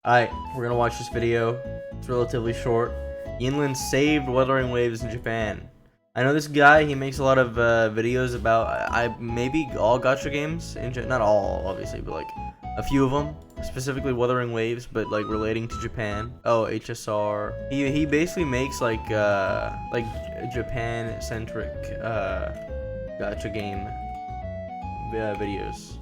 Alright, we're gonna watch this video. It's relatively short. Yinlin saved Wuthering Waves in Japan. I know this guy, he makes a lot of videos about maybe all gacha games, not all obviously, but like a few of them, specifically Wuthering Waves, but like relating to Japan. Oh, HSR. He basically makes like Japan centric gacha game videos.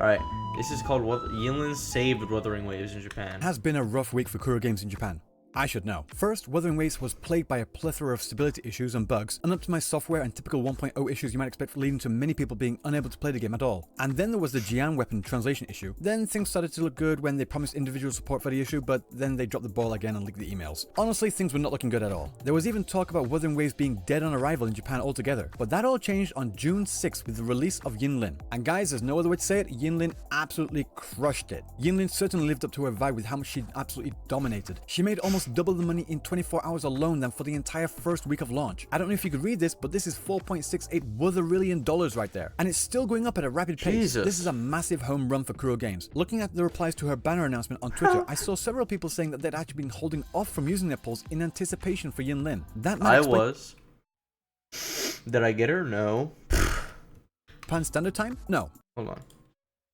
Alright, this is called Yinlin saved Wuthering Waves in Japan. It has been a rough week for Kuro Games in Japan. I should know. First, Wuthering Waves was plagued by a plethora of stability issues and bugs, unoptimized software and typical 1.0 issues you might expect, leading to many people being unable to play the game at all. And then there was the Jian weapon translation issue. Then things started to look good when they promised individual support for the issue, but then they dropped the ball again and leaked the emails. Honestly, things were not looking good at all. There was even talk about Wuthering Waves being dead on arrival in Japan altogether. But that all changed on June 6th with the release of Yinlin. And guys, there's no other way to say it, Yinlin absolutely crushed it. Yinlin certainly lived up to her vibe with how much she absolutely dominated. She made almost double the money in 24 hours alone than for the entire first week of launch. I don't know if you could read this, but this is $4.68 Wutherillion right there. And it's still going up at a rapid pace. Jesus. This is a massive home run for Kuro Games. Looking at the replies to her banner announcement on Twitter, I saw several people saying that they'd actually been holding off from using their polls in anticipation for Yinlin. That might I explain was. Did I get her? No. Japan Standard Time? No. Hold on.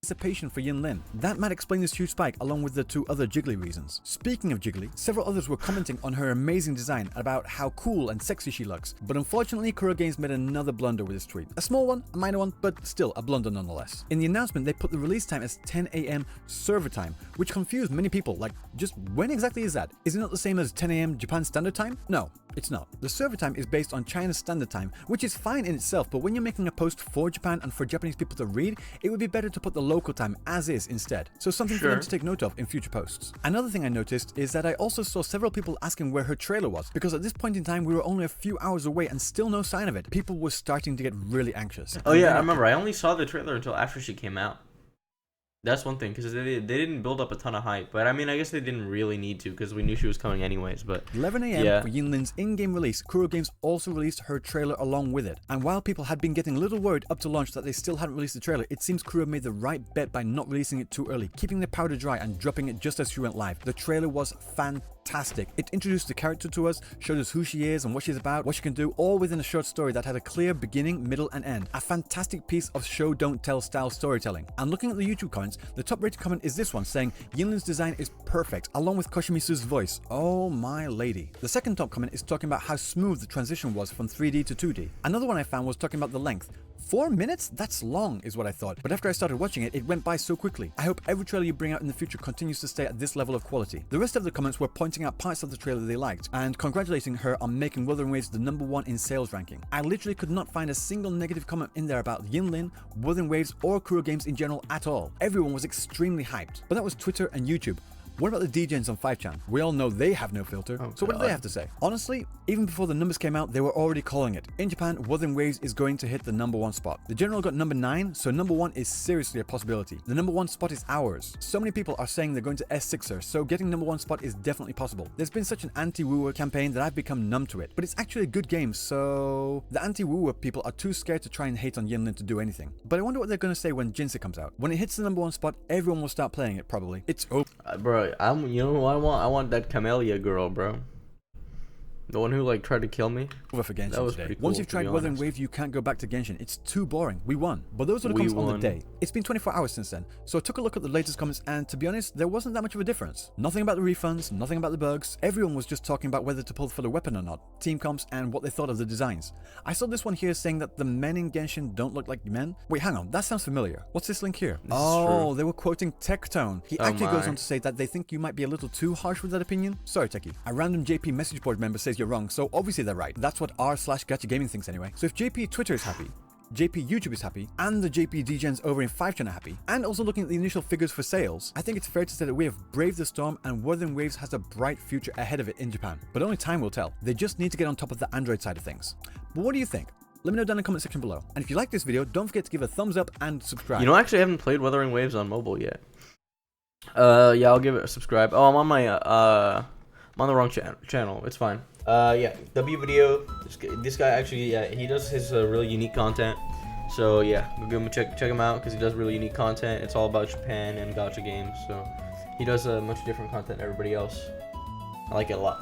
Anticipation for Yinlin. That might explain this huge spike along with the two other Jiggly reasons. Speaking of Jiggly, several others were commenting on her amazing design about how cool and sexy she looks, but unfortunately Kuro Games made another blunder with this tweet. A small one, a minor one, but still a blunder nonetheless. In the announcement they put the release time as 10 AM server time, which confused many people, like just when exactly is that? Is it not the same as 10 AM Japan Standard Time? No. It's not. The server time is based on China's standard time, which is fine in itself, but when you're making a post for Japan and for Japanese people to read, it would be better to put the local time as is instead. So something for them to take note of in future posts. Another thing I noticed is that I also saw several people asking where her trailer was, because at this point in time we were only a few hours away and still no sign of it. People were starting to get really anxious. Oh yeah, I remember. I only saw the trailer until after she came out. That's one thing, because they didn't build up a ton of hype. But I mean, I guess they didn't really need to, because we knew she was coming anyways. But 11 AM for Yinlin's in-game release, Kuro Games also released her trailer along with it. And while people had been getting a little worried up to launch that they still hadn't released the trailer, it seems Kuro made the right bet by not releasing it too early, keeping the powder dry and dropping it just as she went live. The trailer was fantastic. It introduced the character to us, showed us who she is and what she's about, what she can do, all within a short story that had a clear beginning, middle, and end. A fantastic piece of show don't tell style storytelling. And looking at the YouTube comments, the top rated comment is this one saying Yinlin's design is perfect, along with Koshimisu's voice. Oh my lady. The second top comment is talking about how smooth the transition was from 3D to 2D. Another one I found was talking about the length. 4 minutes? That's long, is what I thought. But after I started watching it, it went by so quickly. I hope every trailer you bring out in the future continues to stay at this level of quality. The rest of the comments were pointing out parts of the trailer they liked, and congratulating her on making Wuthering Waves the #1 in sales ranking. I literally could not find a single negative comment in there about Yinlin, Wuthering Waves, or Kuro Games in general at all. Everyone was extremely hyped. But that was Twitter and YouTube. What about the DJs on 5chan? We all know they have no filter, so what do they have to say? Honestly, even before the numbers came out, they were already calling it. In Japan, Wuthering Waves is going to hit the #1 spot. The general got number 9, so #1 is seriously a possibility. The #1 spot is ours. So many people are saying they're going to S6 her, so getting #1 spot is definitely possible. There's been such an anti-wooer campaign that I've become numb to it, but it's actually a good game, so the anti-wooer people are too scared to try and hate on Yinlin to do anything. But I wonder what they're going to say when Jinsei comes out. When it hits the #1 spot, everyone will start playing it probably. It's over. bro, you know who I want? I want that Camellia girl, bro. The one who like tried to kill me. Over for Genshin That was today. pretty cool, Once you've to tried be Wuthering honest. Waves, you can't go back to Genshin. It's too boring. We won. But those were the We comments on the won. day. It's been 24 hours since then, so I took a look at the latest comments, and to be honest, there wasn't that much of a difference. Nothing about the refunds, nothing about the bugs. Everyone was just talking about whether to pull for the weapon or not, team comps, and what they thought of the designs. I saw this one here saying that the men in Genshin don't look like men. Wait, hang on, that sounds familiar. What's this link here? This is true. They were quoting Tectone. He Oh actually goes my. on to say that they think you might be a little too harsh with that opinion. Sorry, Techie. A random JP message board member says you're wrong, so obviously they're right. That's what r/gacha gaming thinks anyway. So if JP Twitter is happy, JP YouTube is happy, and the JP DGens over in 5chan are happy, and also looking at the initial figures for sales, I think it's fair to say that we have braved the storm and Wuthering Waves has a bright future ahead of it in Japan. But only time will tell. They just need to get on top of the Android side of things. But what do you think? Let me know down in the comment section below. And if you like this video, don't forget to give a thumbs up and subscribe. You know, actually, I haven't played Wuthering Waves on mobile yet. Yeah, I'll give it a subscribe. Oh, I'm on my I'm on the wrong channel. It's fine. Yeah, W video. This guy actually, yeah, he does his really unique content. So yeah, go give him check him out because he does really unique content. It's all about Japan and gacha games. So He does much different content than everybody else. I like it a lot.